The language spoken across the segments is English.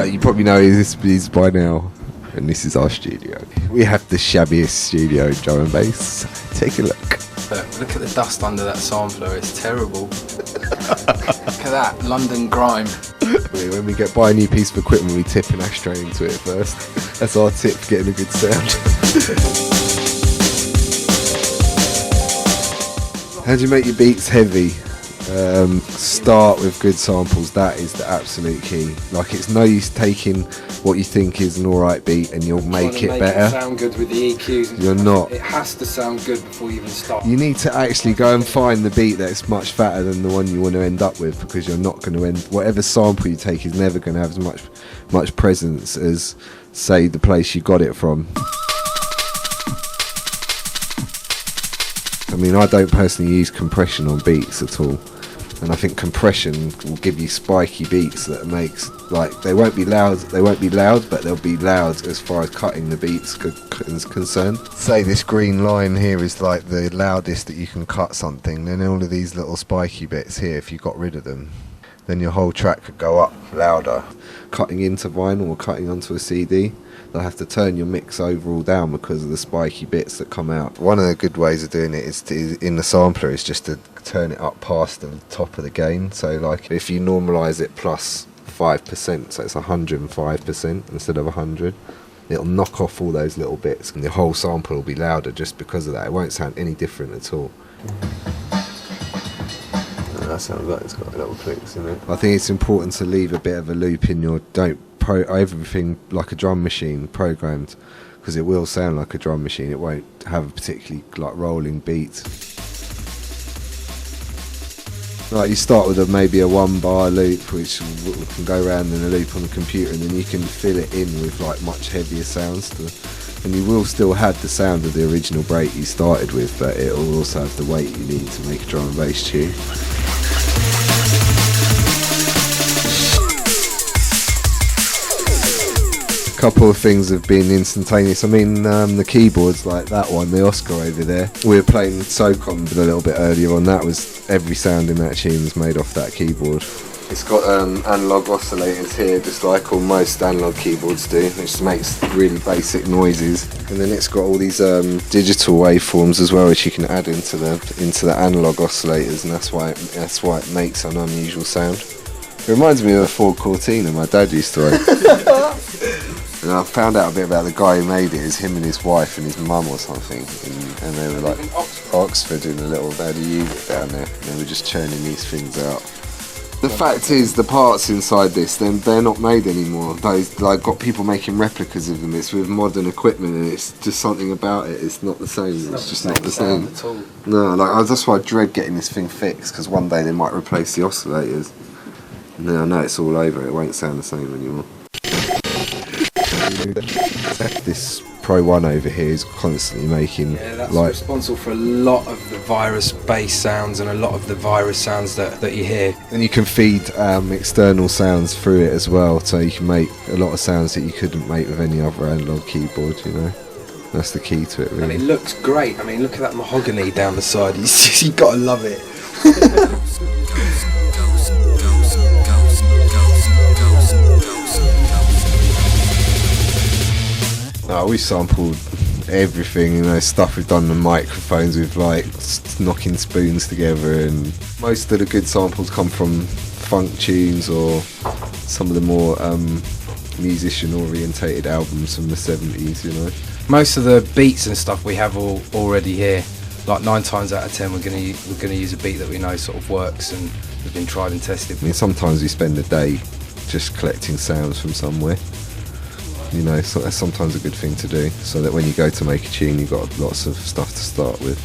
You probably know who this is by now, and this is our studio. We have the shabbiest studio in drum and bass. Take a look. Look at the dust under that sampler, it's terrible. Look at that, London grime. When we buy a new piece of equipment, we tip an ashtray into it first. That's our tip for getting a good sound. How do you make your beats heavy? Start with good samples. That is the absolute key. Like, it's no use taking what you think is an alright beat and you'll make it better. It sound good with the EQs. You're not. It has to sound good before you even start. You need to actually go and find the beat that's much fatter than the one you want to end up with, because you're not going to end. Whatever sample you take is never going to have as much presence as, say, the place you got it from. I mean, I don't personally use compression on beats at all. And I think compression will give you spiky beats that makes, like, they won't be loud, but they'll be loud as far as cutting the beats is concerned. Say this green line here is like the loudest that you can cut something, then all of these little spiky bits here, if you got rid of them, then your whole track could go up louder. Cutting into vinyl or cutting onto a CD, they'll have to turn your mix overall down because of the spiky bits that come out. One of the good ways of doing it is in the sampler is just to turn it up past the top of the gain. So like if you normalise it plus 5%, so it's 105% instead of 100, it'll knock off all those little bits and the whole sample will be louder just because of that. It won't sound any different at all. That sounds like it's got little clicks in it. I think it's important to leave a bit of a loop in your, everything like a drum machine programmed, because it will sound like a drum machine. It won't have a particularly like rolling beat. Like you start with maybe a 1 bar loop which can go around in a loop on the computer, and then you can fill it in with like much heavier sounds and you will still have the sound of the original break you started with, but it will also have the weight you need to make a drum and bass tune. Couple of things have been instantaneous. I mean, the keyboards like that one, the Oscar over there, we were playing SOCOM a little bit earlier on. That was, every sound in that tune was made off that keyboard. It's got analog oscillators here, just like all most analog keyboards do, which makes really basic noises. And then it's got all these digital waveforms as well, which you can add into the analog oscillators, and that's why it makes an unusual sound. It reminds me of a Ford Cortina my dad used to own. And I found out a bit about the guy who made it. It's him and his wife and his mum or something, and they were like Oxford in a little, they had a unit down there, and they were just churning these things out. The fact is, the parts inside this, they're not made anymore. I've got people making replicas of them. It's with modern equipment, and it's just something about it. It's not the same. It's just not the same at all. No, like that's why I dread getting this thing fixed, because one day they might replace the oscillators, and then I know it's all over. It won't sound the same anymore. This Pro 1 over here is constantly making, that's responsible for a lot of the virus bass sounds and a lot of the virus sounds that you hear. And you can feed external sounds through it as well, so you can make a lot of sounds that you couldn't make with any other analog keyboard, you know. That's the key to it, really. And it looks great. I mean, look at that mahogany down the side. You've got to love it. We sampled everything, you know, stuff we've done on microphones with like knocking spoons together, and most of the good samples come from funk tunes or some of the more musician orientated albums from the 70s, you know. Most of the beats and stuff we have already here. Like 9 times out of 10 we're going to use a beat that we know sort of works and has been tried and tested. I mean, sometimes we spend a day just collecting sounds from somewhere. You know, so that's sometimes a good thing to do, so that when you go to make a tune, you've got lots of stuff to start with.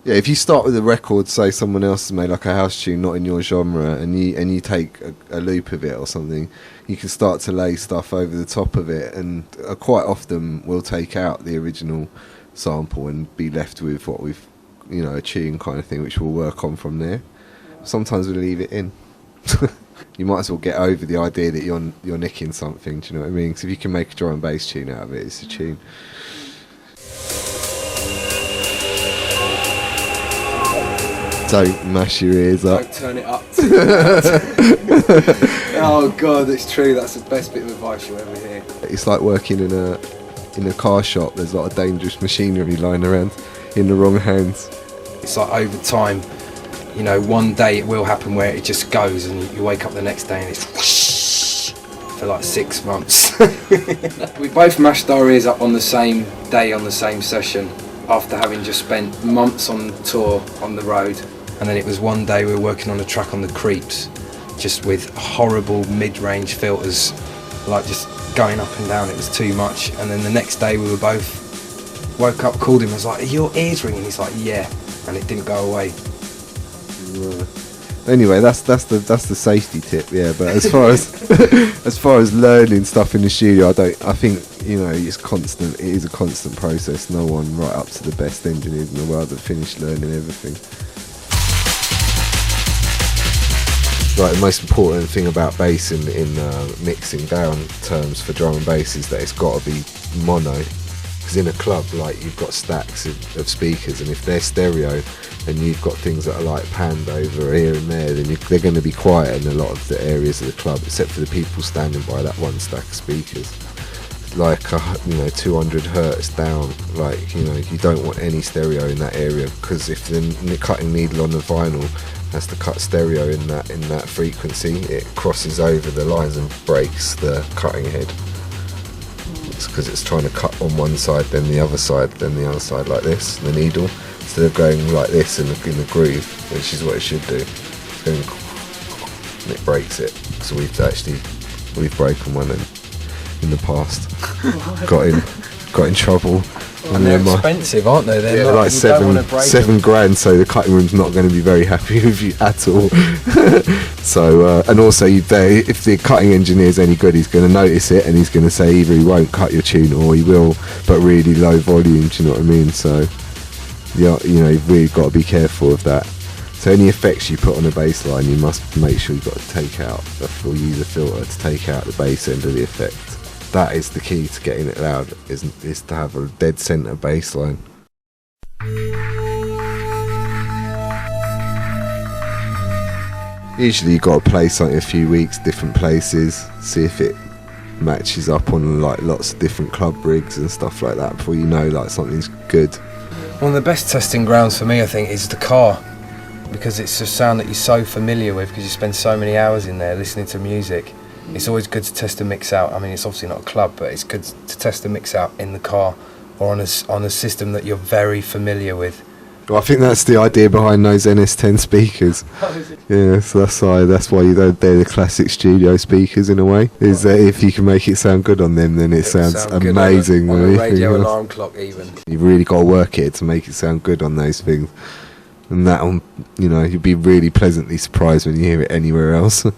Yeah, if you start with a record, say someone else has made like a house tune, not in your genre, and you take a loop of it or something, you can start to lay stuff over the top of it, and quite often we'll take out the original sample and be left with what we've, you know, a tune kind of thing, which we'll work on from there. Sometimes we'll leave it in. You might as well get over the idea that you're nicking something, do you know what I mean? Because if you can make a drum and bass tune out of it, it's a tune. Don't mash your ears up. Don't turn it up. Oh God, it's true. That's the best bit of advice you'll ever hear. It's like working in a car shop. There's a lot of dangerous machinery lying around in the wrong hands. It's like over time, you know, one day it will happen where it just goes, and you wake up the next day and it's whoosh for like 6 months. We both mashed our ears up on the same day on the same session after having just spent months on tour on the road. And then it was one day we were working on a track on the Creeps, just with horrible mid-range filters, like just going up and down. It was too much. And then the next day we were both woke up, called him, I was like, "Are your ears ringing?" He's like, "Yeah," and it didn't go away. Anyway, that's the safety tip, yeah. But as far as as far as learning stuff in the studio, I think, you know, it's constant. It is a constant process. No one right up to the best engineers in the world have finished learning everything. Like, the most important thing about bass in mixing down terms for drum and bass is that it's got to be mono. Because in a club, like, you've got stacks of speakers, and if they're stereo and you've got things that are like panned over here and there, then they're going to be quiet in a lot of the areas of the club, except for the people standing by that one stack of speakers. Like, 200 hertz down, like, you know, you don't want any stereo in that area, because if the cutting needle on the vinyl has to cut stereo in that frequency, it crosses over the lines and breaks the cutting head. It's because it's trying to cut on one side, then the other side, then the other side, like this, the needle, instead of going like this in the groove, which is what it should do. It's going, and it breaks it. So we've broken one in the past. got in trouble. And they're expensive, aren't they? They're not, like seven grand, so the cutting room's not going to be very happy with you at all. So, and also, if the cutting engineer's any good, he's going to notice it, and he's going to say either he won't cut your tune or he will, but really low volume. Do you know what I mean? So, yeah, you know, you've really got to be careful of that. So, any effects you put on a bass line, you must make sure you've got to take out, or use a filter to take out the bass end of the effect. That is the key to getting it loud, is to have a dead centre bass line. Usually you've got to play something a few weeks, different places, see if it matches up on like lots of different club rigs and stuff like that before you know like something's good. One of the best testing grounds for me, I think, is the car, because it's a sound that you're so familiar with, because you spend so many hours in there listening to music. It's always good to test a mix out. I mean, it's obviously not a club, but it's good to test a mix out in the car or on a system that you're very familiar with. Well, I think that's the idea behind those NS10 speakers. Yeah, so that's why they're the classic studio speakers in a way. Is that if you can make it sound good on them, then it sounds amazing. On a radio alarm clock, even. You've really got to work it to make it sound good on those things. And that, you know, you'll be really pleasantly surprised when you hear it anywhere else. Well,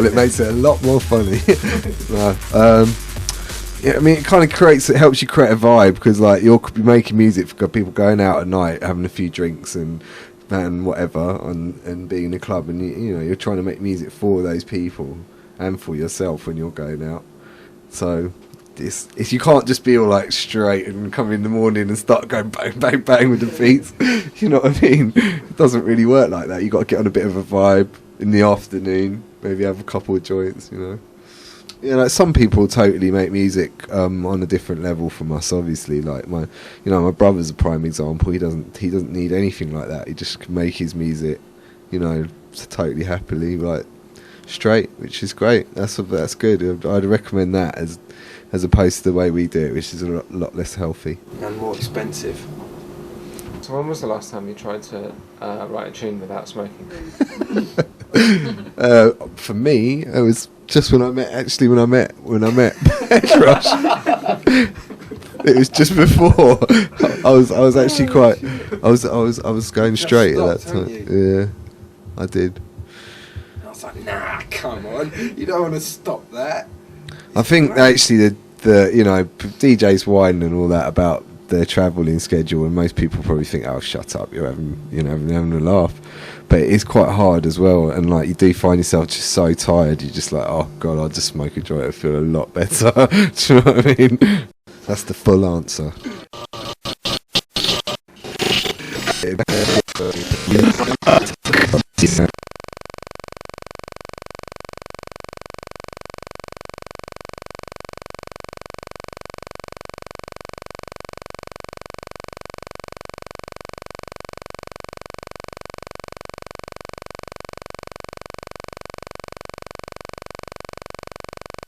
it makes it a lot more funny. Yeah, I mean, it kind of helps you create a vibe, because like you'll be making music for people going out at night, having a few drinks and whatever, and being in a club, and you know, you're trying to make music for those people and for yourself when you're going out. So it's you can't just be all like straight and come in the morning and start going bang bang bang with the beats. You know what I mean? It doesn't really work like that. You got to get on a bit of a vibe in the afternoon, maybe have a couple of joints, you know. You know, like some people totally make music on a different level from us. Obviously, like my brother's a prime example. He doesn't need anything like that. He just can make his music, you know, totally happily, like straight, which is great. That's good. I'd recommend that as opposed to the way we do it, which is a lot less healthy and more expensive. So when was the last time you tried to write a tune without smoking? For me, it was just when I met Ed Rush. It was just before. I was actually quite. I was going straight at that time. Yeah, I did. I was like, nah, come on, you don't want to stop that. I think actually the you know, DJs whine and all that about their travelling schedule, and most people probably think, oh, shut up, you're having a laugh. But it is quite hard as well, and like you do find yourself just so tired, you're just like, oh god, I'll just smoke a joint, I feel a lot better. Do you know what I mean? That's the full answer. it.